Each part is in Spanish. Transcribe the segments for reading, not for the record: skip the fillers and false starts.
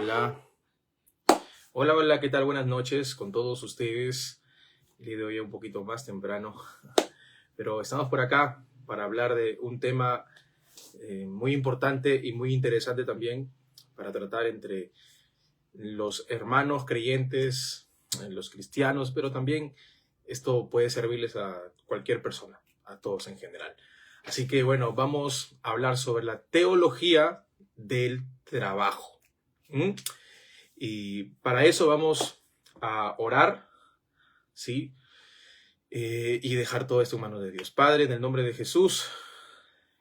Hola, hola, ¿qué tal? Buenas noches con todos ustedes. El día de hoy es un poquito más temprano, pero estamos por acá para hablar de un tema muy importante y muy interesante también para tratar entre los hermanos creyentes, los cristianos, pero también esto puede servirles a cualquier persona, a todos en general. Así que bueno, vamos a hablar sobre la teología del trabajo. ¿Mm? Y para eso vamos a orar, ¿sí? Y dejar todo esto en manos de Dios. Padre, en el nombre de Jesús,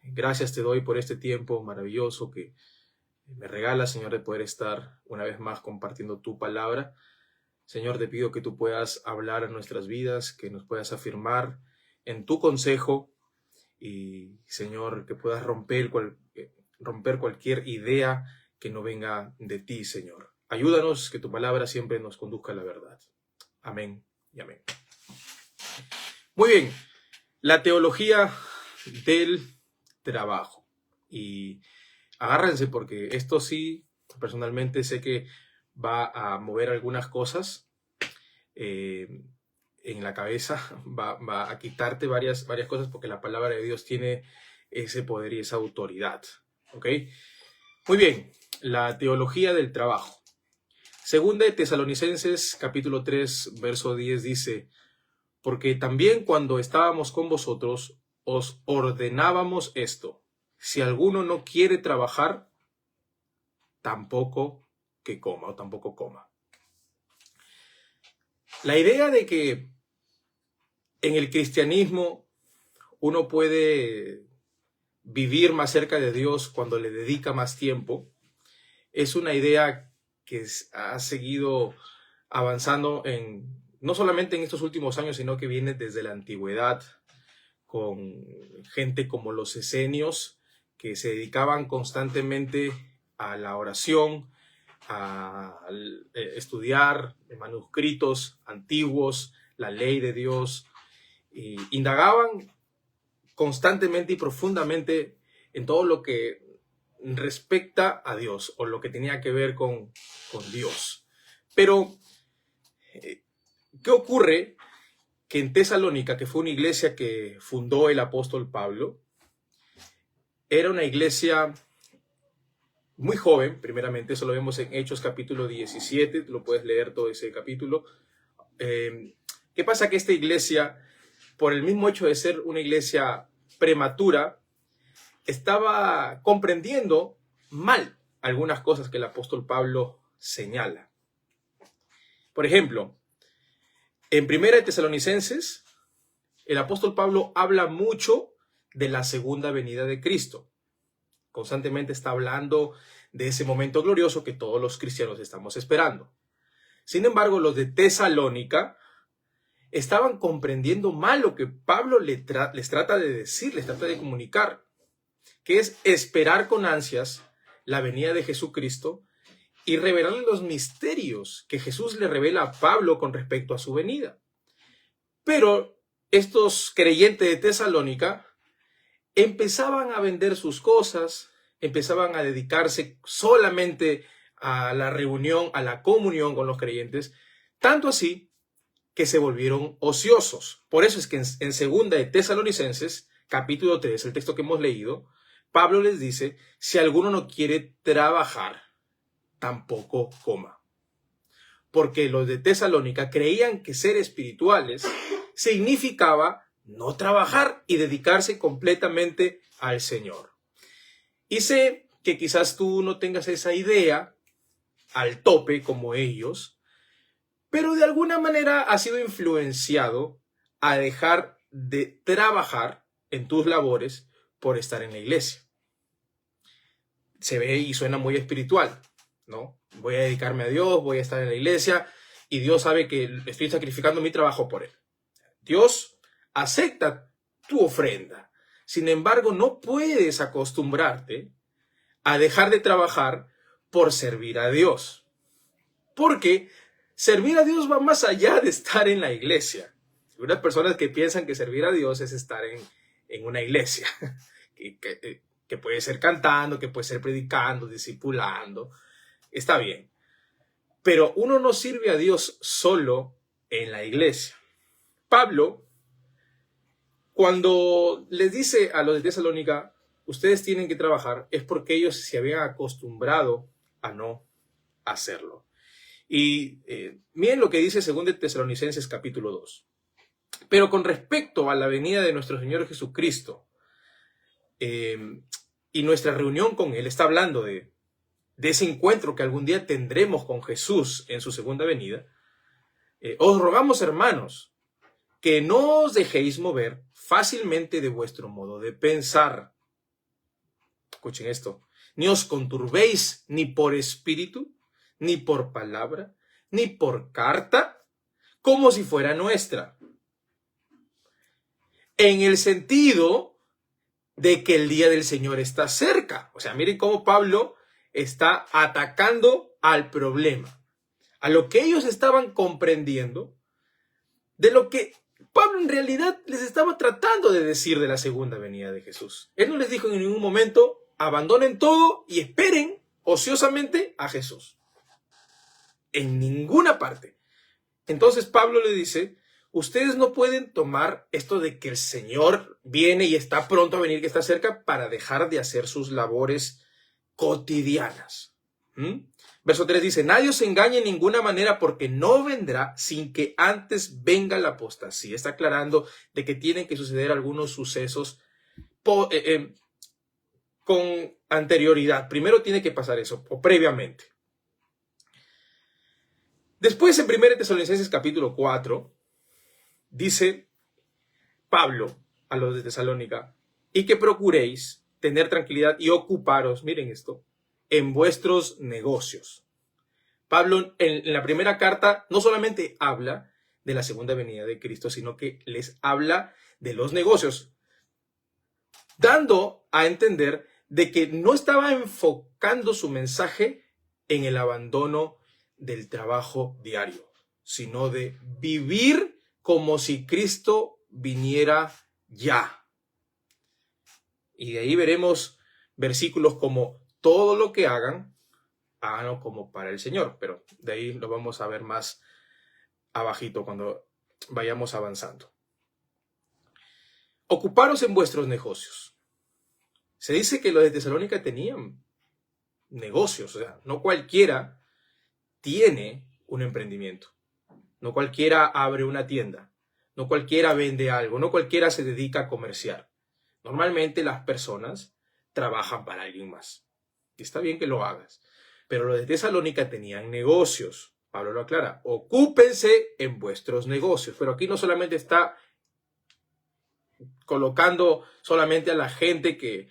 gracias te doy por este tiempo maravilloso que me regalas, Señor, de poder estar una vez más compartiendo tu palabra. Señor, te pido que tú puedas hablar en nuestras vidas, que nos puedas afirmar en tu consejo y, Señor, que puedas romper cualquier idea que no venga de ti, Señor. Ayúdanos que tu palabra siempre nos conduzca a la verdad. Amén y amén. Muy bien, la teología del trabajo. Y agárrense porque esto sí, personalmente sé que va a mover algunas cosas en la cabeza, va a quitarte varias cosas porque la palabra de Dios tiene ese poder y esa autoridad. ¿Ok? Muy bien, la teología del trabajo. Segunda de Tesalonicenses, capítulo 3, verso 10 dice: porque también cuando estábamos con vosotros, os ordenábamos esto: si alguno no quiere trabajar, tampoco que coma o tampoco coma. La idea de que en el cristianismo uno puede vivir más cerca de Dios cuando le dedica más tiempo es una idea que ha seguido avanzando no solamente en estos últimos años, sino que viene desde la antigüedad, con gente como los esenios, que se dedicaban constantemente a la oración, a estudiar manuscritos antiguos, la ley de Dios, y indagaban constantemente y profundamente en todo lo que respecta a Dios o lo que tenía que ver con Dios. Pero, ¿qué ocurre? Que en Tesalónica, que fue una iglesia que fundó el apóstol Pablo, era una iglesia muy joven, primeramente. Eso lo vemos en Hechos capítulo 17, lo puedes leer todo ese capítulo. ¿Qué pasa? Que esta iglesia, por el mismo hecho de ser una iglesia prematura, estaba comprendiendo mal algunas cosas que el apóstol Pablo señala. Por ejemplo, en Primera de Tesalonicenses, el apóstol Pablo habla mucho de la segunda venida de Cristo. Constantemente está hablando de ese momento glorioso que todos los cristianos estamos esperando. Sin embargo, los de Tesalónica estaban comprendiendo mal lo que Pablo les trata de decir, les trata de comunicar, que es esperar con ansias la venida de Jesucristo y revelarle los misterios que Jesús le revela a Pablo con respecto a su venida. Pero estos creyentes de Tesalónica empezaban a vender sus cosas, empezaban a dedicarse solamente a la reunión, a la comunión con los creyentes, tanto así que se volvieron ociosos. Por eso es que en segunda de Tesalonicenses, capítulo 3, el texto que hemos leído, Pablo les dice: si alguno no quiere trabajar, tampoco coma. Porque los de Tesalónica creían que ser espirituales significaba no trabajar y dedicarse completamente al Señor. Y sé que quizás tú no tengas esa idea al tope como ellos, pero de alguna manera has sido influenciado a dejar de trabajar en tus labores por estar en la iglesia. Se ve y suena muy espiritual, ¿no? Voy a dedicarme a Dios, voy a estar en la iglesia y Dios sabe que estoy sacrificando mi trabajo por Él. Dios acepta tu ofrenda. Sin embargo, no puedes acostumbrarte a dejar de trabajar por servir a Dios. Porque servir a Dios va más allá de estar en la iglesia. Hay unas personas que piensan que servir a Dios es estar en una iglesia, que puede ser cantando, que puede ser predicando, discipulando. está bien. Pero uno no sirve a Dios solo en la iglesia. Pablo, cuando les dice a los de Tesalónica, ustedes tienen que trabajar, es porque ellos se habían acostumbrado a no hacerlo. Y miren lo que dice 2 Tesalonicenses capítulo 2. Pero con respecto a la venida de nuestro Señor Jesucristo y nuestra reunión con Él, está hablando de ese encuentro que algún día tendremos con Jesús en su segunda venida. Os rogamos, hermanos, que no os dejéis mover fácilmente de vuestro modo de pensar. Escuchen esto. Ni os conturbéis ni por espíritu, ni por palabra, ni por carta, como si fuera nuestra. En el sentido de que el día del Señor está cerca. O sea, miren cómo Pablo está atacando al problema, a lo que ellos estaban comprendiendo, de lo que Pablo en realidad les estaba tratando de decir de la segunda venida de Jesús. Él no les dijo en ningún momento, abandonen todo y esperen ociosamente a Jesús. En ninguna parte. Entonces Pablo le dice, ustedes no pueden tomar esto de que el Señor viene y está pronto a venir, que está cerca, para dejar de hacer sus labores cotidianas. Verso 3 dice, nadie os engañe en ninguna manera porque no vendrá sin que antes venga la apostasía. Está aclarando de que tienen que suceder algunos sucesos con anterioridad. Primero tiene que pasar eso, o previamente. Después en 1 Tesalonicenses capítulo 4, dice Pablo a los de Tesalónica, y que procuréis tener tranquilidad y ocuparos, miren esto, en vuestros negocios. Pablo en la primera carta no solamente habla de la segunda venida de Cristo, sino que les habla de los negocios, dando a entender de que no estaba enfocando su mensaje en el abandono del trabajo diario, sino de vivir como si Cristo viniera ya. Y de ahí veremos versículos como todo lo que hagan, háganlo como para el Señor, pero de ahí lo vamos a ver más abajito cuando vayamos avanzando. Ocuparos en vuestros negocios. Se dice que los de Tesalónica tenían negocios, o sea, no cualquiera tiene un emprendimiento, no cualquiera abre una tienda, no cualquiera vende algo, no cualquiera se dedica a comerciar. Normalmente las personas trabajan para alguien más. Y está bien que lo hagas. Pero los de Tesalónica tenían negocios. Pablo lo aclara. Ocúpense en vuestros negocios. Pero aquí no solamente está colocando solamente a la gente que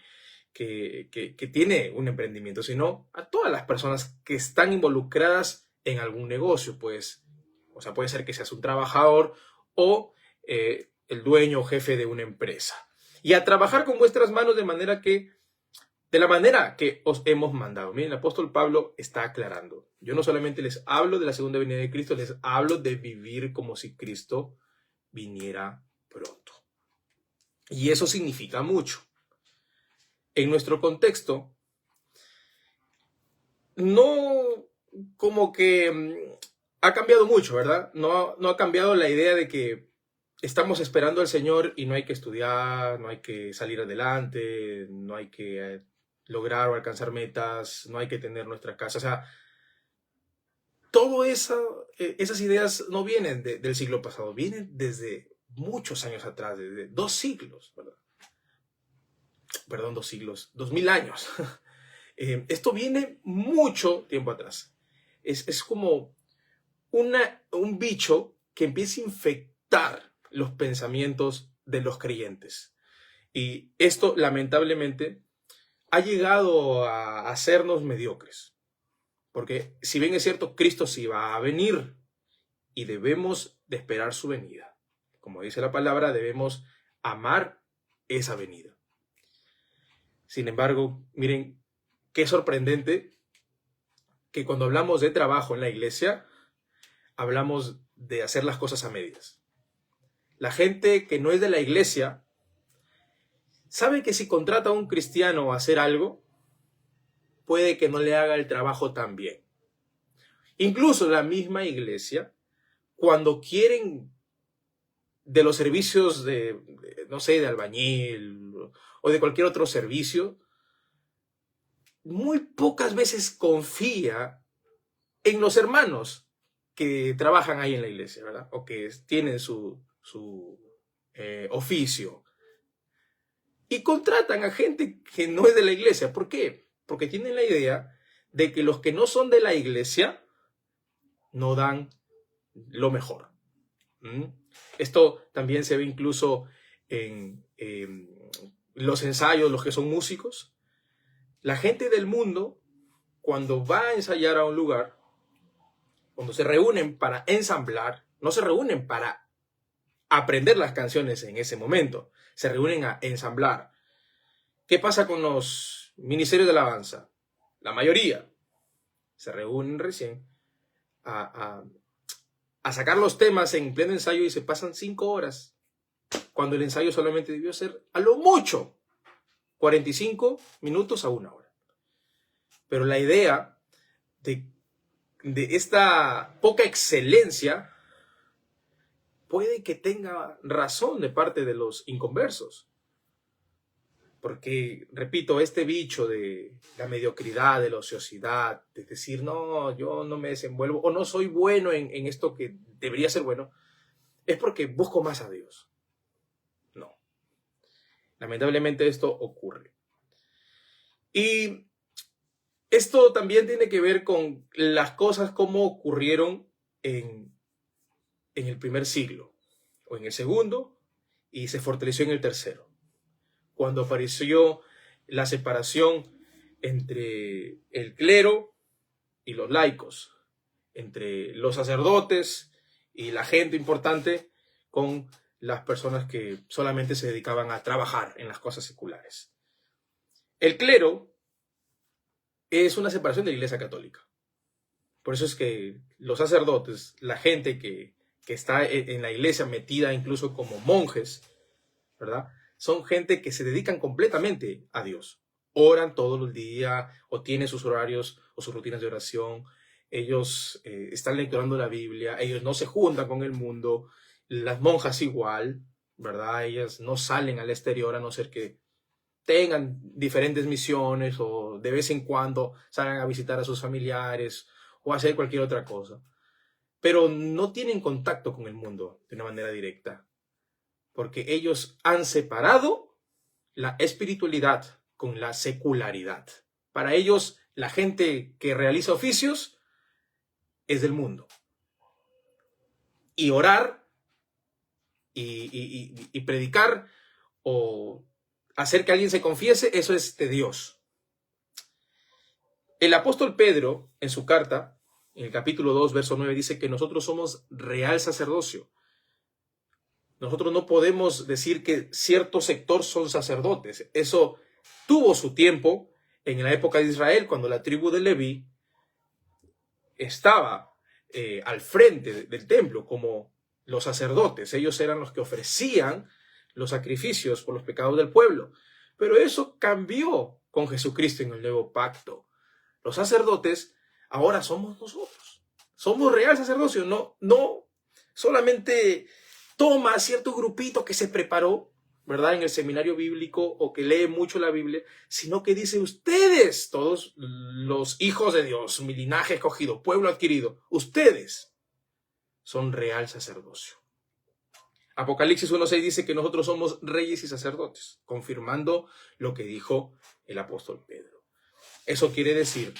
tiene un emprendimiento, sino a todas las personas que están involucradas en algún negocio. Pues, o sea, puede ser que seas un trabajador o el dueño o jefe de una empresa. Y a trabajar con vuestras manos de la manera que os hemos mandado. Miren, el apóstol Pablo está aclarando. Yo no solamente les hablo de la segunda venida de Cristo, les hablo de vivir como si Cristo viniera pronto. Y eso significa mucho. En nuestro contexto, no como que ha cambiado mucho, ¿verdad? No ha cambiado la idea de que estamos esperando al Señor y no hay que estudiar, no hay que salir adelante, no hay que lograr o alcanzar metas, no hay que tener nuestra casa. O sea, todas esas ideas no vienen del siglo pasado, vienen desde muchos años atrás, desde 2 siglos, ¿verdad? Perdón, 2 siglos, 2000 años. Esto viene mucho tiempo atrás. Es como un bicho que empieza a infectar los pensamientos de los creyentes. Y esto, lamentablemente, ha llegado a hacernos mediocres. Porque si bien es cierto, Cristo sí va a venir y debemos de esperar su venida. Como dice la palabra, debemos amar esa venida. Sin embargo, miren, qué sorprendente que cuando hablamos de trabajo en la iglesia, hablamos de hacer las cosas a medias. La gente que no es de la iglesia sabe que si contrata a un cristiano a hacer algo, puede que no le haga el trabajo tan bien. Incluso la misma iglesia, cuando quieren de los servicios no sé, de albañil o de cualquier otro servicio, muy pocas veces confía en los hermanos que trabajan ahí en la iglesia, ¿verdad? O que tienen su oficio. Y contratan a gente que no es de la iglesia. ¿Por qué? Porque tienen la idea de que los que no son de la iglesia no dan lo mejor. Esto también se ve incluso en los ensayos, los que son músicos. La gente del mundo, cuando va a ensayar a un lugar, cuando se reúnen para ensamblar, no se reúnen para aprender las canciones en ese momento, se reúnen a ensamblar. ¿Qué pasa con los ministerios de alabanza? La mayoría se reúnen recién a sacar los temas en pleno ensayo y se pasan 5 horas, cuando el ensayo solamente debió ser a lo mucho 45 minutos a 1 hora. Pero la idea de esta poca excelencia puede que tenga razón de parte de los inconversos. Porque, repito, este bicho de la mediocridad, de la ociosidad, de decir, no, yo no me desenvuelvo o no soy bueno en esto que debería ser bueno, es porque busco más a Dios. No. Lamentablemente esto ocurre. Y esto también tiene que ver con las cosas como ocurrieron en el primer siglo, o en el segundo, y se fortaleció en el tercero. Cuando apareció la separación entre el clero y los laicos, entre los sacerdotes y la gente importante con las personas que solamente se dedicaban a trabajar en las cosas seculares. El clero es una separación de la Iglesia Católica. Por eso es que los sacerdotes, la gente que está en la iglesia metida incluso como monjes, ¿verdad? Son gente que se dedican completamente a Dios. Oran todo el día o tienen sus horarios o sus rutinas de oración. Ellos están lecturando la Biblia. Ellos no se juntan con el mundo. Las monjas igual, ¿verdad? Ellas no salen al exterior a no ser que tengan diferentes misiones o de vez en cuando salgan a visitar a sus familiares o hacer cualquier otra cosa. Pero no tienen contacto con el mundo de una manera directa, porque ellos han separado la espiritualidad con la secularidad. Para ellos, la gente que realiza oficios es del mundo. Y orar y predicar o hacer que alguien se confiese, eso es de Dios. El apóstol Pedro, en su carta, en el capítulo 2, verso 9, dice que nosotros somos real sacerdocio. Nosotros no podemos decir que cierto sector son sacerdotes. Eso tuvo su tiempo en la época de Israel, cuando la tribu de Leví estaba al frente del templo como los sacerdotes. Ellos eran los que ofrecían los sacrificios por los pecados del pueblo. Pero eso cambió con Jesucristo en el nuevo pacto. Los sacerdotes ahora somos nosotros. Somos real sacerdocio. No solamente toma cierto grupito que se preparó, ¿verdad?, en el seminario bíblico o que lee mucho la Biblia, sino que dice ustedes, todos los hijos de Dios, mi linaje escogido, pueblo adquirido, ustedes son real sacerdocio. Apocalipsis 1:6 dice que nosotros somos reyes y sacerdotes, confirmando lo que dijo el apóstol Pedro. Eso quiere decir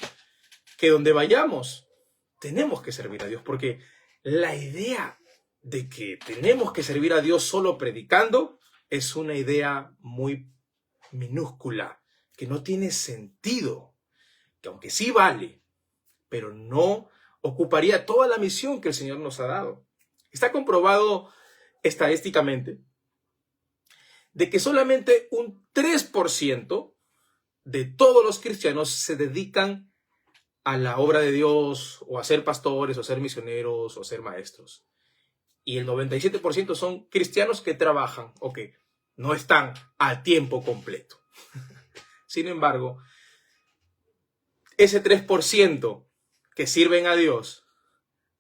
que donde vayamos tenemos que servir a Dios, porque la idea de que tenemos que servir a Dios solo predicando es una idea muy minúscula, que no tiene sentido, que aunque sí vale, pero no ocuparía toda la misión que el Señor nos ha dado. Está comprobado estadísticamente de que solamente un 3% de todos los cristianos se dedican a la obra de Dios, o a ser pastores, o a ser misioneros, o a ser maestros. Y el 97% son cristianos que trabajan o que no están a tiempo completo. Sin embargo, ese 3% que sirven a Dios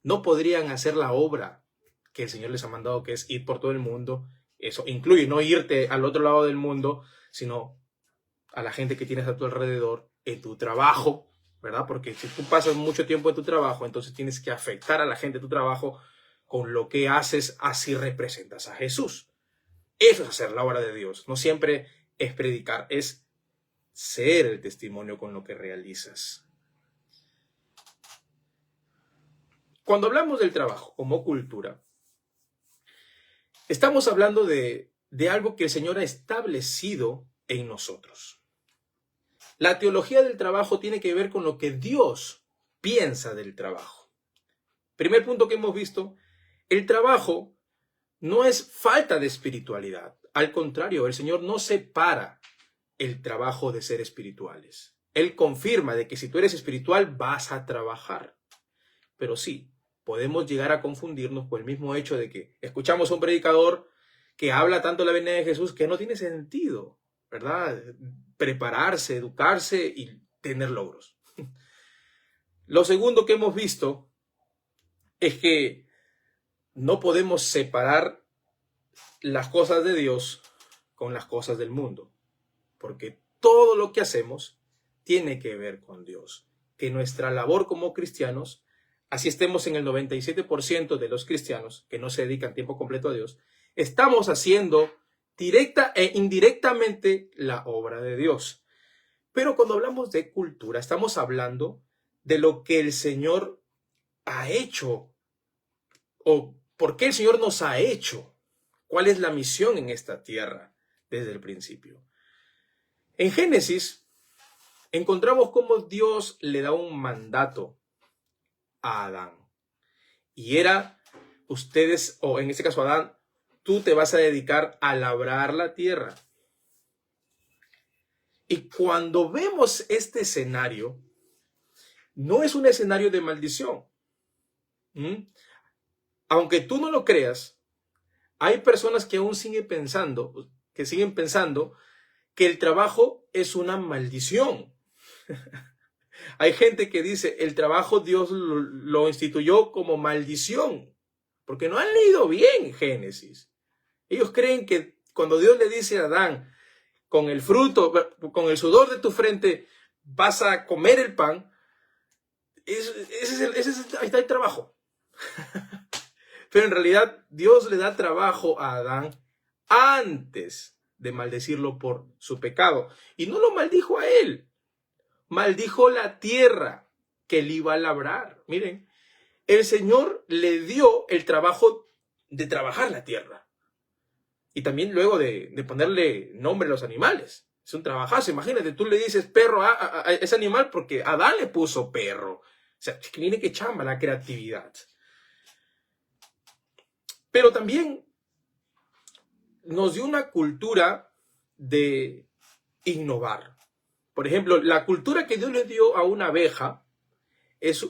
no podrían hacer la obra que el Señor les ha mandado, que es ir por todo el mundo. Eso incluye no irte al otro lado del mundo, sino a la gente que tienes a tu alrededor, en tu trabajo, ¿verdad? Porque si tú pasas mucho tiempo en tu trabajo, entonces tienes que afectar a la gente de tu trabajo con lo que haces, así representas a Jesús. Eso es hacer la obra de Dios. No siempre es predicar, es ser el testimonio con lo que realizas. Cuando hablamos del trabajo como cultura, estamos hablando de algo que el Señor ha establecido en nosotros. La teología del trabajo tiene que ver con lo que Dios piensa del trabajo. Primer punto que hemos visto, el trabajo no es falta de espiritualidad. Al contrario, el Señor no separa el trabajo de ser espirituales. Él confirma de que si tú eres espiritual vas a trabajar. Pero sí, podemos llegar a confundirnos por el mismo hecho de que escuchamos a un predicador que habla tanto de la venida de Jesús que no tiene sentido, ¿verdad? Prepararse, educarse y tener logros. Lo segundo que hemos visto es que no podemos separar las cosas de Dios con las cosas del mundo, porque todo lo que hacemos tiene que ver con Dios. Que nuestra labor como cristianos, así estemos en el 97% de los cristianos que no se dedican tiempo completo a Dios, estamos haciendo directa e indirectamente la obra de Dios. Pero cuando hablamos de cultura, estamos hablando de lo que el Señor ha hecho o por qué el Señor nos ha hecho. ¿Cuál es la misión en esta tierra desde el principio? En Génesis encontramos cómo Dios le da un mandato a Adán. Y era, ustedes, o en este caso Adán, tú te vas a dedicar a labrar la tierra. Y cuando vemos este escenario, no es un escenario de maldición. Aunque tú no lo creas, hay personas que aún siguen pensando que el trabajo es una maldición. Hay gente que dice, el trabajo Dios lo instituyó como maldición, porque no han leído bien Génesis. Ellos creen que cuando Dios le dice a Adán, con el fruto, con el sudor de tu frente, vas a comer el pan, ahí está el trabajo. Pero en realidad Dios le da trabajo a Adán antes de maldecirlo por su pecado. Y no lo maldijo a él, maldijo la tierra que él iba a labrar. Miren, el Señor le dio el trabajo de trabajar la tierra. Y también luego de ponerle nombre a los animales. Es un trabajazo. Imagínate, tú le dices perro a ese animal porque Adán le puso perro. O sea, miren qué chamba la creatividad. Pero también nos dio una cultura de innovar. Por ejemplo, la cultura que Dios le dio a una abeja es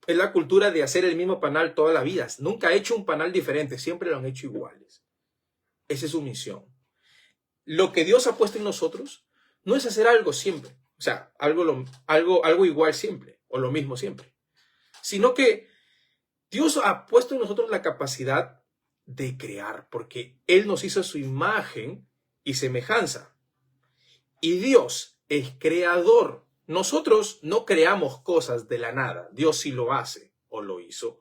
la cultura de hacer el mismo panal toda la vida. Nunca ha hecho un panal diferente, siempre lo han hecho iguales. Esa es su misión. Lo que Dios ha puesto en nosotros no es hacer algo siempre, o sea, algo igual siempre, o lo mismo siempre, sino que Dios ha puesto en nosotros la capacidad de crear, porque Él nos hizo su imagen y semejanza. Y Dios es creador. Nosotros no creamos cosas de la nada. Dios sí lo hace o lo hizo.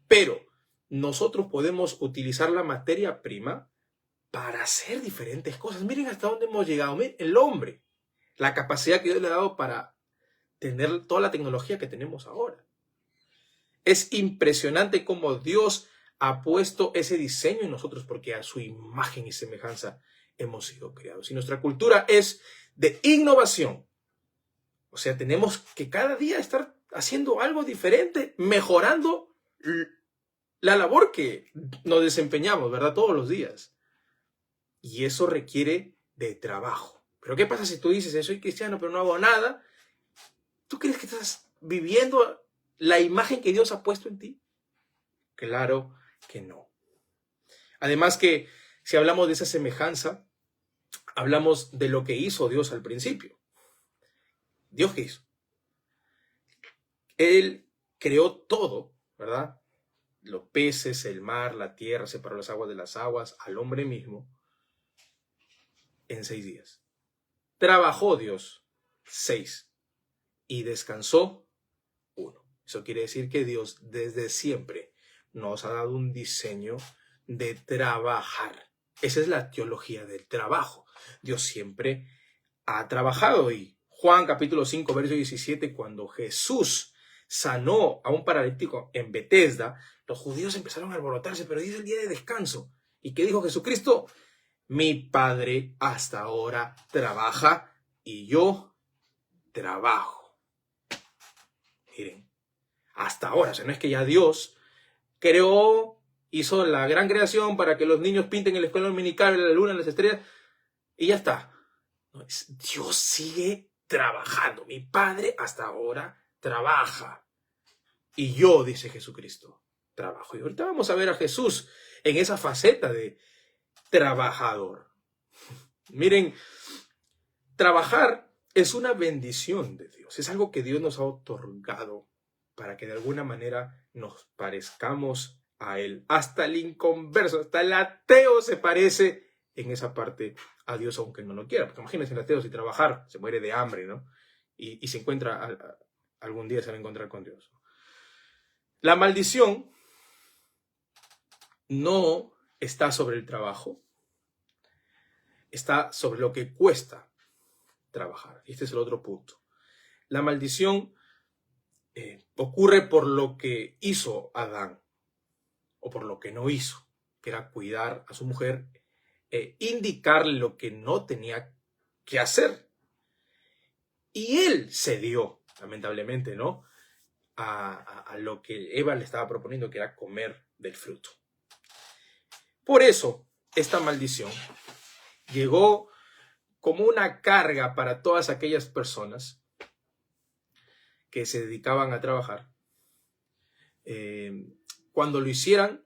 Pero nosotros podemos utilizar la materia prima para hacer diferentes cosas. Miren hasta dónde hemos llegado. Miren, el hombre, la capacidad que Dios le ha dado para tener toda la tecnología que tenemos ahora. Es impresionante cómo Dios ha puesto ese diseño en nosotros, porque a su imagen y semejanza hemos sido creados. Y nuestra cultura es de innovación. O sea, tenemos que cada día estar haciendo algo diferente, mejorando la labor que nos desempeñamos, ¿verdad? Todos los días. Y eso requiere de trabajo. Pero ¿qué pasa si tú dices, soy cristiano pero no hago nada? ¿Tú crees que estás viviendo la imagen que Dios ha puesto en ti? Claro que no. Además que si hablamos de esa semejanza, hablamos de lo que hizo Dios al principio. ¿Dios qué hizo? Él creó todo, ¿verdad? Los peces, el mar, la tierra, separó las aguas de las aguas, al hombre mismo, en 6 días. Trabajó Dios 6 y descansó 1. Eso quiere decir que Dios desde siempre nos ha dado un diseño de trabajar. Esa es la teología del trabajo. Dios siempre ha trabajado. Y Juan capítulo 5, verso 17, cuando Jesús sanó a un paralítico en Betesda, los judíos empezaron a alborotarse, pero dice el día de descanso. ¿Y qué dijo Jesucristo? Mi Padre hasta ahora trabaja y yo trabajo. Miren, hasta ahora, o sea, no es que ya Dios creó, hizo la gran creación para que los niños pinten en la escuela dominical, la luna, las estrellas, y ya está. No, Dios sigue trabajando. Mi Padre hasta ahora trabaja. Y yo, dice Jesucristo, trabajo. Y ahorita vamos a ver a Jesús en esa faceta de trabajador. Miren, trabajar es una bendición de Dios. Es algo que Dios nos ha otorgado para que de alguna manera nos parezcamos a Él. Hasta el inconverso, hasta el ateo se parece en esa parte a Dios, aunque no lo quiera. Porque imagínense el ateo, si trabajar, se muere de hambre, ¿no? Y se encuentra, algún día se va a encontrar con Dios. La maldición no está sobre el trabajo, está sobre lo que cuesta trabajar. Y este es el otro punto. La maldición ocurre por lo que hizo Adán o por lo que no hizo, que era cuidar a su mujer, indicarle lo que no tenía que hacer. Y él cedió, lamentablemente, ¿no? A lo que Eva le estaba proponiendo, que era comer del fruto. Por eso, esta maldición llegó como una carga para todas aquellas personas que se dedicaban a trabajar. Cuando lo hicieran,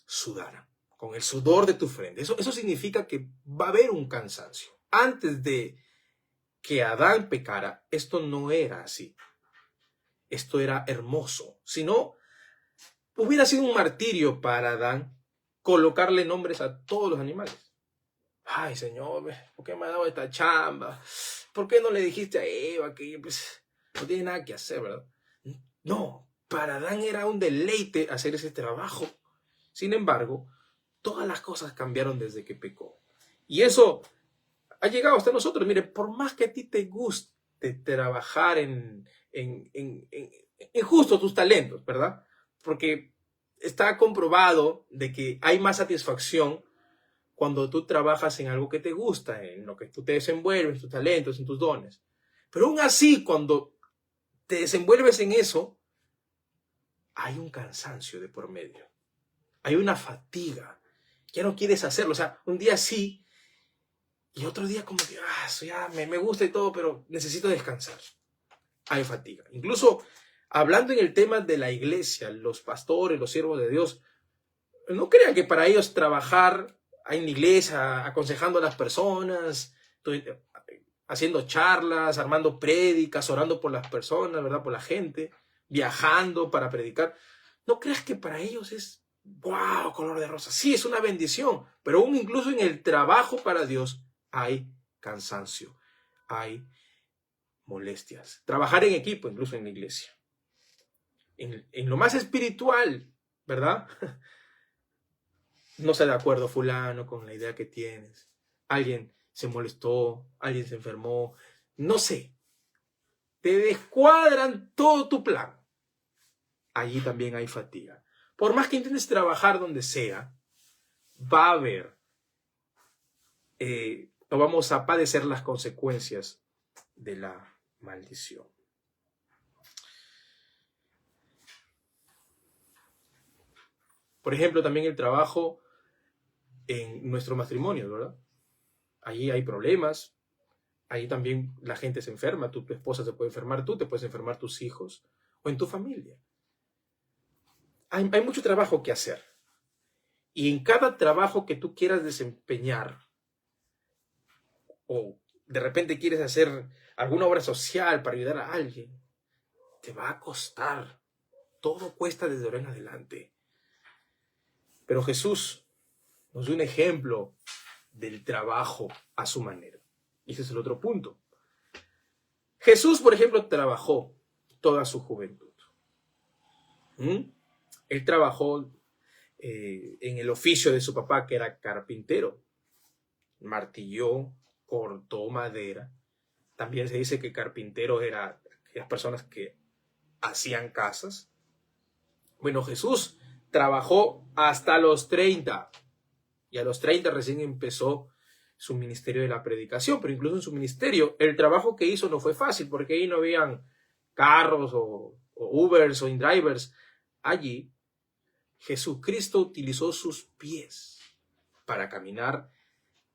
sudaran, con el sudor de tu frente. Eso significa que va a haber un cansancio. Antes de que Adán pecara, esto no era así. Esto era hermoso. Si no, hubiera sido un martirio para Adán colocarle nombres a todos los animales. Ay, Señor, ¿por qué me ha dado esta chamba? ¿Por qué no le dijiste a Eva que pues, no tiene nada que hacer, verdad? No, para Adán era un deleite hacer ese trabajo. Sin embargo, todas las cosas cambiaron desde que pecó. Y eso ha llegado hasta nosotros. Mire, por más que a ti te guste trabajar en justo tus talentos, ¿verdad? Porque está comprobado de que hay más satisfacción cuando tú trabajas en algo que te gusta, en lo que tú te desenvuelves, en tus talentos, en tus dones. Pero aún así, cuando te desenvuelves en eso, hay un cansancio de por medio. Hay una fatiga. Ya no quieres hacerlo. O sea, un día sí y otro día como que, eso ya me gusta y todo, pero necesito descansar. Hay fatiga. Incluso hablando en el tema de la iglesia, los pastores, los siervos de Dios, no crean que para ellos trabajar en la iglesia, aconsejando a las personas, haciendo charlas, armando prédicas, orando por las personas, ¿verdad? Por la gente, viajando para predicar. No creas que para ellos es, wow, color de rosa. Sí, es una bendición, pero aún incluso en el trabajo para Dios hay cansancio, hay molestias. Trabajar en equipo, incluso en la iglesia. En lo más espiritual, ¿verdad? No está de acuerdo fulano con la idea que tienes. Alguien se molestó, alguien se enfermó, no sé. Te descuadran todo tu plan. Allí también hay fatiga. Por más que intentes trabajar donde sea, va a haber, o vamos a padecer las consecuencias de la maldición. Por ejemplo, también el trabajo en nuestro matrimonio, ¿verdad? Allí hay problemas, ahí también la gente se enferma, tu esposa se puede enfermar, tú te puedes enfermar, tus hijos, o en tu familia. Hay mucho trabajo que hacer. Y en cada trabajo que tú quieras desempeñar, o de repente quieres hacer alguna obra social para ayudar a alguien, te va a costar. Todo cuesta desde ahora en adelante. Pero Jesús nos da un ejemplo del trabajo a su manera. Y ese es el otro punto. Jesús, por ejemplo, trabajó toda su juventud. Él trabajó en el oficio de su papá, que era carpintero. Martilló, cortó madera. También se dice que carpintero era aquellas personas que hacían casas. Bueno, Jesús trabajó hasta los 30. Y a los 30 recién empezó su ministerio de la predicación. Pero incluso en su ministerio, el trabajo que hizo no fue fácil, porque ahí no habían carros o Ubers o InDrivers. Allí, Jesucristo utilizó sus pies para caminar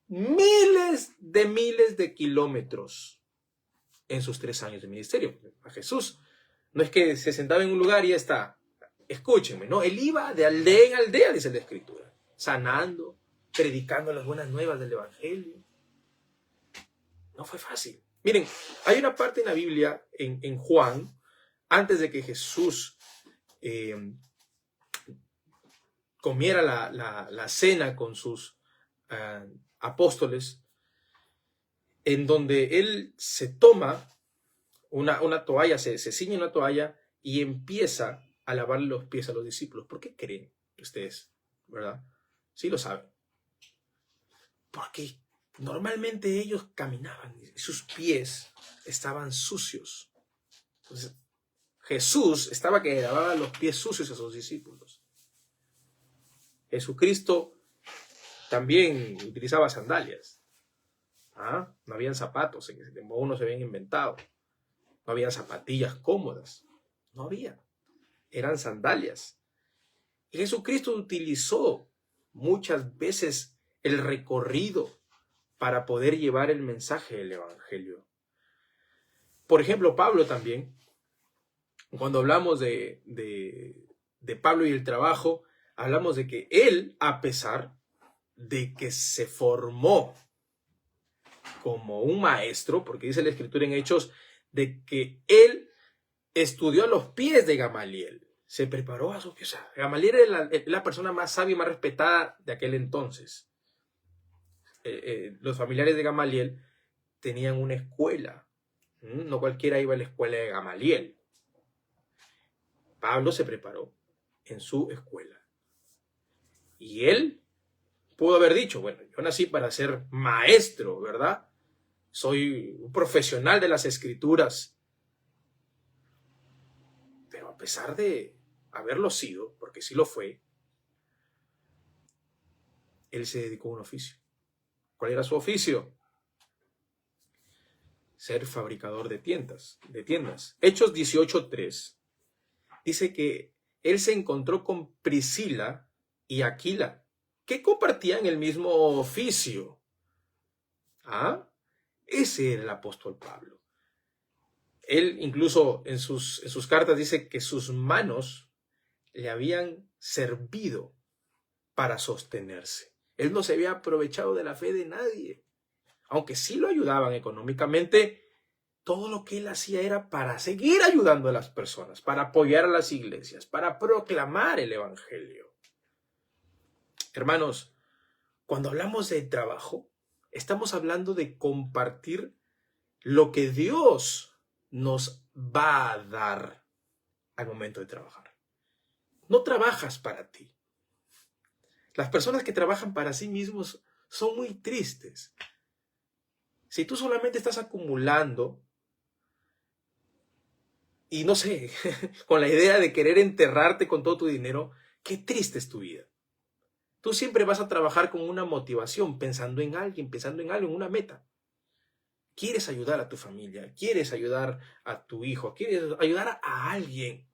miles de kilómetros en sus 3 años de ministerio. A Jesús no es que se sentaba en un lugar y ya está. Escúchenme, no, él iba de aldea en aldea, dice la Escritura, sanando, predicando las buenas nuevas del Evangelio. No fue fácil. Miren, hay una parte en la Biblia, en Juan, antes de que Jesús comiera la cena con sus apóstoles, en donde él se toma una toalla, se ciñe una toalla y empieza a lavarle los pies a los discípulos. ¿Por qué creen ustedes? ¿Verdad? Sí lo saben. Porque normalmente ellos caminaban y sus pies estaban sucios. Entonces, Jesús estaba que lavaba los pies sucios a sus discípulos. Jesucristo también utilizaba sandalias. No habían zapatos, en ese tiempo uno se habían inventado. No había zapatillas cómodas. No había. Eran sandalias. Y Jesucristo utilizó muchas veces el recorrido para poder llevar el mensaje del Evangelio. Por ejemplo, Pablo también, cuando hablamos de Pablo y el trabajo, hablamos de que él, a pesar de que se formó como un maestro, porque dice la Escritura en Hechos, de que él estudió a los pies de Gamaliel, se preparó a sus pies. O sea, Gamaliel era la persona más sabia y más respetada de aquel entonces. Los familiares de Gamaliel tenían una escuela. No cualquiera iba a la escuela de Gamaliel. Pablo se preparó en su escuela. Y él pudo haber dicho, bueno, yo nací para ser maestro, ¿verdad? Soy un profesional de las Escrituras. Pero a pesar de haberlo sido, porque sí lo fue, él se dedicó a un oficio. ¿Cuál era su oficio? Ser fabricador de tiendas. Hechos 18:3 dice que él se encontró con Priscila y Aquila, que compartían el mismo oficio. Ese era el apóstol Pablo. Él incluso en sus cartas dice que sus manos le habían servido para sostenerse. Él no se había aprovechado de la fe de nadie. Aunque sí lo ayudaban económicamente, todo lo que él hacía era para seguir ayudando a las personas, para apoyar a las iglesias, para proclamar el Evangelio. Hermanos, cuando hablamos de trabajo, estamos hablando de compartir lo que Dios nos va a dar al momento de trabajar. No trabajas para ti. Las personas que trabajan para sí mismos son muy tristes. Si tú solamente estás acumulando y no sé, con la idea de querer enterrarte con todo tu dinero, qué triste es tu vida. Tú siempre vas a trabajar con una motivación, pensando en alguien, pensando en algo, en una meta. Quieres ayudar a tu familia, quieres ayudar a tu hijo, quieres ayudar a alguien.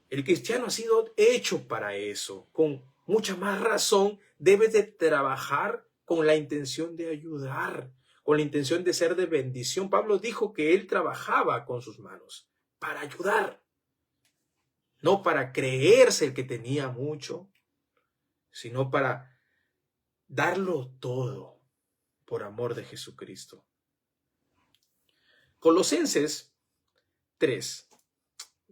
El cristiano ha sido hecho para eso. Con mucha más razón debes de trabajar con la intención de ayudar, con la intención de ser de bendición. Pablo dijo que él trabajaba con sus manos para ayudar, no para creerse el que tenía mucho, sino para darlo todo por amor de Jesucristo. Colosenses 3.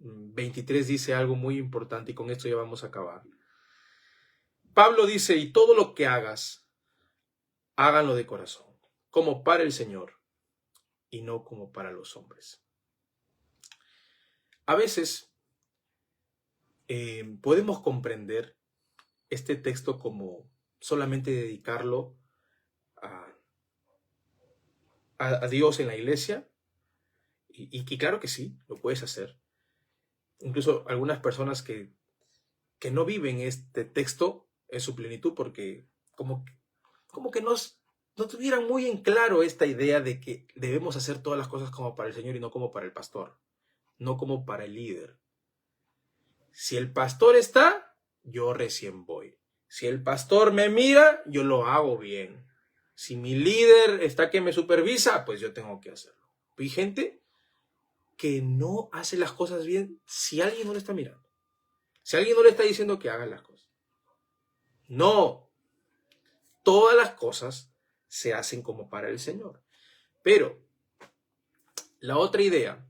23 dice algo muy importante y con esto ya vamos a acabar. Pablo dice, y todo lo que hagas, háganlo de corazón, como para el Señor y no como para los hombres. A veces podemos comprender este texto como solamente dedicarlo a Dios en la iglesia, y claro que sí, lo puedes hacer. Incluso algunas personas que no viven este texto en su plenitud porque como que no tuvieran muy en claro esta idea de que debemos hacer todas las cosas como para el Señor y no como para el pastor, no como para el líder. Si el pastor está, yo recién voy. Si el pastor me mira, yo lo hago bien. Si mi líder está que me supervisa, pues yo tengo que hacerlo. Hay gente que no hace las cosas bien si alguien no le está mirando. Si alguien no le está diciendo que haga las cosas. No. Todas las cosas se hacen como para el Señor. Pero la otra idea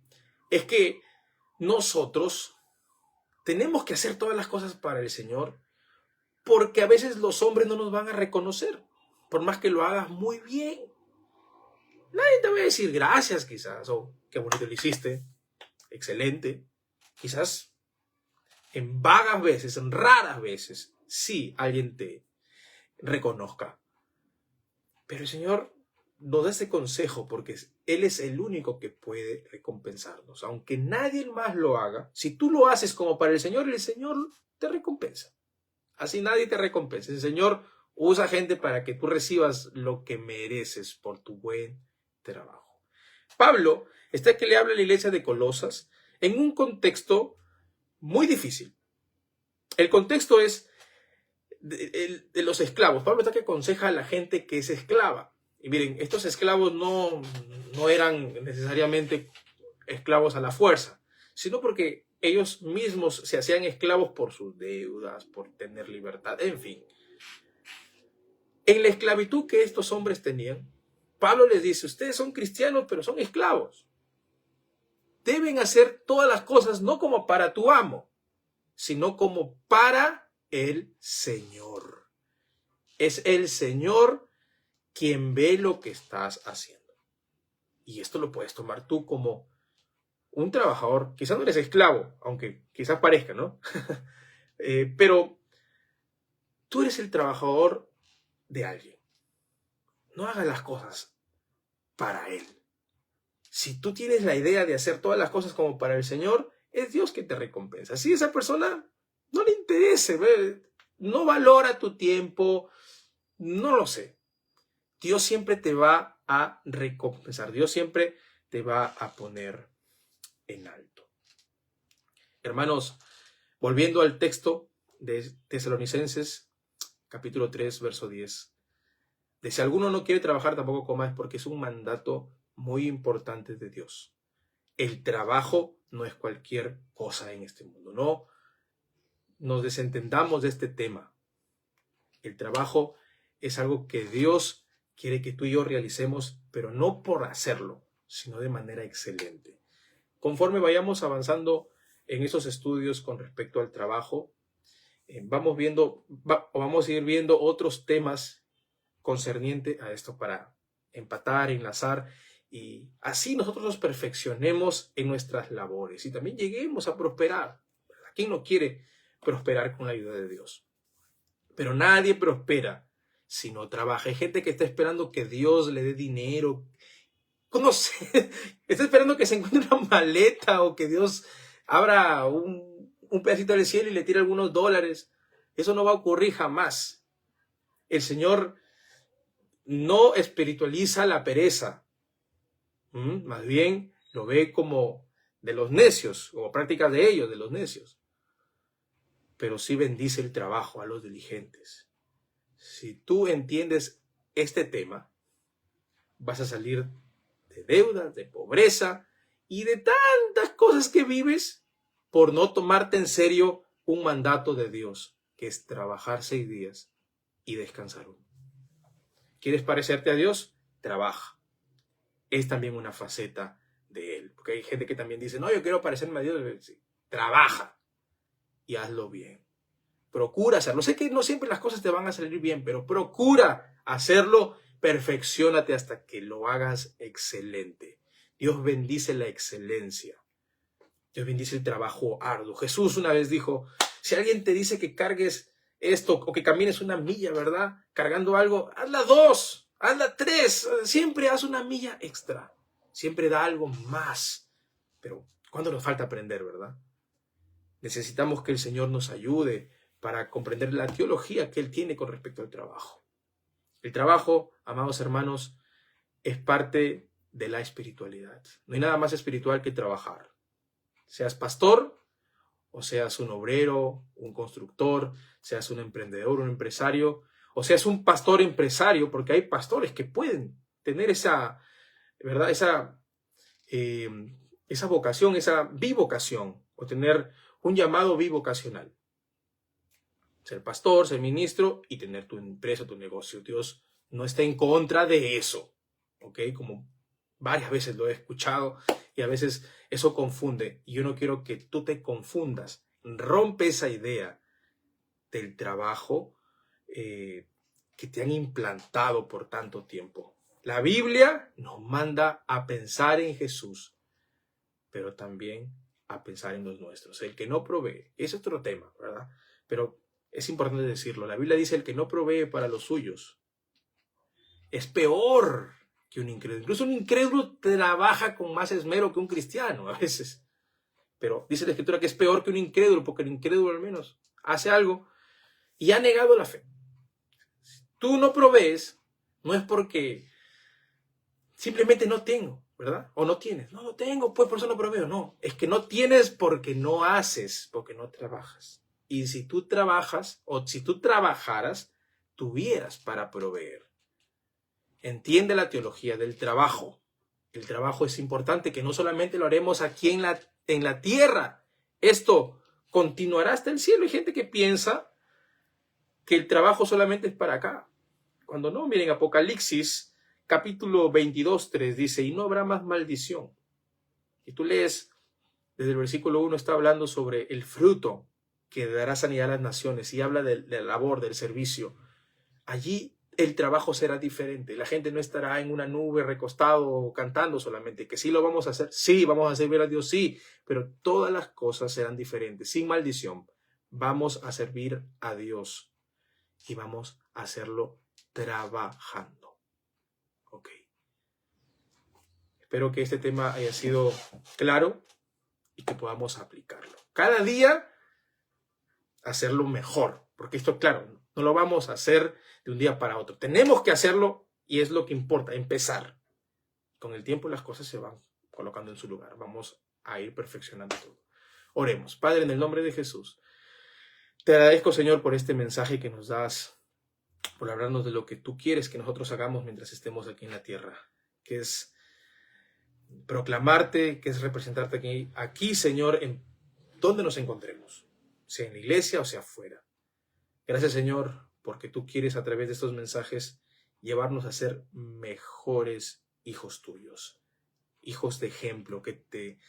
es que nosotros tenemos que hacer todas las cosas para el Señor porque a veces los hombres no nos van a reconocer, por más que lo hagas muy bien. Nadie te va a decir gracias quizás, o qué bonito lo hiciste, excelente. Quizás en vagas veces, en raras veces, sí alguien te reconozca. Pero el Señor nos da ese consejo porque Él es el único que puede recompensarnos. Aunque nadie más lo haga, si tú lo haces como para el Señor te recompensa. Así nadie te recompensa. El Señor usa gente para que tú recibas lo que mereces por tu buen trabajo. Pablo está que le habla a la iglesia de Colosas en un contexto muy difícil. El contexto es de los esclavos. Pablo está que aconseja a la gente que es esclava. Y miren, estos esclavos no eran necesariamente esclavos a la fuerza, sino porque ellos mismos se hacían esclavos por sus deudas, por tener libertad, en fin. En la esclavitud que estos hombres tenían, Pablo les dice, ustedes son cristianos, pero son esclavos. Deben hacer todas las cosas no como para tu amo, sino como para el Señor. Es el Señor quien ve lo que estás haciendo. Y esto lo puedes tomar tú como un trabajador. Quizás no eres esclavo, aunque quizás parezca, ¿no? Pero tú eres el trabajador de alguien. No hagas las cosas para él. Si tú tienes la idea de hacer todas las cosas como para el Señor, es Dios que te recompensa. Si esa persona no le interese, no valora tu tiempo, no lo sé. Dios siempre te va a recompensar. Dios siempre te va a poner en alto. Hermanos, volviendo al texto de Tesalonicenses, capítulo 3, verso 10. De si alguno no quiere trabajar, tampoco coma, es porque es un mandato muy importante de Dios. El trabajo no es cualquier cosa en este mundo. No nos desentendamos de este tema. El trabajo es algo que Dios quiere que tú y yo realicemos, pero no por hacerlo, sino de manera excelente. Conforme vayamos avanzando en esos estudios con respecto al trabajo, vamos a ir viendo otros temas concernientes a esto para empatar, enlazar, y así nosotros nos perfeccionemos en nuestras labores y también lleguemos a prosperar. ¿A quién no quiere prosperar con la ayuda de Dios? Pero nadie prospera si no trabaja. Hay gente que está esperando que Dios le dé dinero. No sé, está esperando que se encuentre una maleta o que Dios abra un pedacito del cielo y le tire algunos dólares. Eso no va a ocurrir jamás. El Señor no espiritualiza la pereza. Más bien lo ve como de los necios, como prácticas de ellos, de los necios. Pero sí bendice el trabajo a los diligentes. Si tú entiendes este tema, vas a salir de deudas, de pobreza y de tantas cosas que vives por no tomarte en serio un mandato de Dios, que es trabajar 6 días y descansar 1. ¿Quieres parecerte a Dios? Trabaja. Es también una faceta de Él. Porque hay gente que también dice, no, yo quiero parecerme a Dios. Sí. trabaja y hazlo bien. Procura hacerlo. Sé que no siempre las cosas te van a salir bien, pero procura hacerlo, perfecciónate hasta que lo hagas excelente. Dios bendice la excelencia. Dios bendice el trabajo arduo. Jesús una vez dijo, si alguien te dice que cargues esto o que camines una milla, ¿verdad? Cargando algo, hazla 2, hazla 3, siempre haz una milla extra. Siempre da algo más. Pero ¿cuándo nos falta aprender, verdad? Necesitamos que el Señor nos ayude para comprender la teología que Él tiene con respecto al trabajo. El trabajo, amados hermanos, es parte de la espiritualidad. No hay nada más espiritual que trabajar. Seas pastor o seas un obrero, un constructor, seas un emprendedor, un empresario, o seas un pastor empresario, porque hay pastores que pueden tener esa, ¿verdad? Esa vocación, esa bivocación, o tener un llamado bivocacional. Ser pastor, ser ministro y tener tu empresa, tu negocio. Dios no está en contra de eso, ¿ok? Como varias veces lo he escuchado y a veces eso confunde. Y yo no quiero que tú te confundas. Rompe esa idea del trabajo que te han implantado por tanto tiempo. La Biblia nos manda a pensar en Jesús, pero también a pensar en los nuestros. El que no provee, es otro tema, ¿verdad? Pero es importante decirlo. La Biblia dice el que no provee para los suyos es peor que un incrédulo. Incluso un incrédulo trabaja con más esmero que un cristiano a veces. Pero dice la Escritura que es peor que un incrédulo, porque el incrédulo al menos hace algo y ha negado la fe. Si tú no provees, no es porque simplemente no tengo, ¿verdad? O no tienes. No tengo, pues por eso no proveo. No, es que no tienes porque no haces, porque no trabajas. Y si tú trabajas, o si tú trabajaras, tuvieras para proveer. Entiende la teología del trabajo. El trabajo es importante, que no solamente lo haremos aquí en la tierra. Esto continuará hasta el cielo. Hay gente que piensa que el trabajo solamente es para acá. Cuando no, miren, Apocalipsis, capítulo 22:3 dice, y no habrá más maldición. Y tú lees, desde el versículo 1 está hablando sobre el fruto que dará sanidad a las naciones y habla de la labor, del servicio. Allí el trabajo será diferente. La gente no estará en una nube recostado cantando solamente, que sí lo vamos a hacer, sí, vamos a servir a Dios, sí, pero todas las cosas serán diferentes, sin maldición. Vamos a servir a Dios y vamos a hacerlo trabajando. Ok. Espero que este tema haya sido claro y que podamos aplicarlo. Cada día hacerlo mejor, porque esto, claro, no lo vamos a hacer de un día para otro. Tenemos que hacerlo y es lo que importa, empezar. Con el tiempo las cosas se van colocando en su lugar. Vamos a ir perfeccionando todo. Oremos. Padre, en el nombre de Jesús, te agradezco, Señor, por este mensaje que nos das, por hablarnos de lo que tú quieres que nosotros hagamos mientras estemos aquí en la tierra, que es proclamarte, que es representarte aquí, Señor, en donde nos encontremos, sea en la iglesia o sea afuera. Gracias, Señor, porque tú quieres a través de estos mensajes llevarnos a ser mejores hijos tuyos, hijos de ejemplo, que te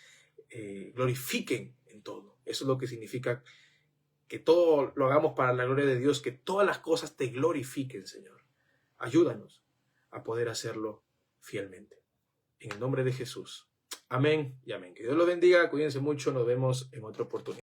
glorifiquen en todo. Eso es lo que significa que todo lo hagamos para la gloria de Dios, que todas las cosas te glorifiquen, Señor. Ayúdanos a poder hacerlo fielmente. En el nombre de Jesús. Amén y amén. Que Dios los bendiga, cuídense mucho, nos vemos en otra oportunidad.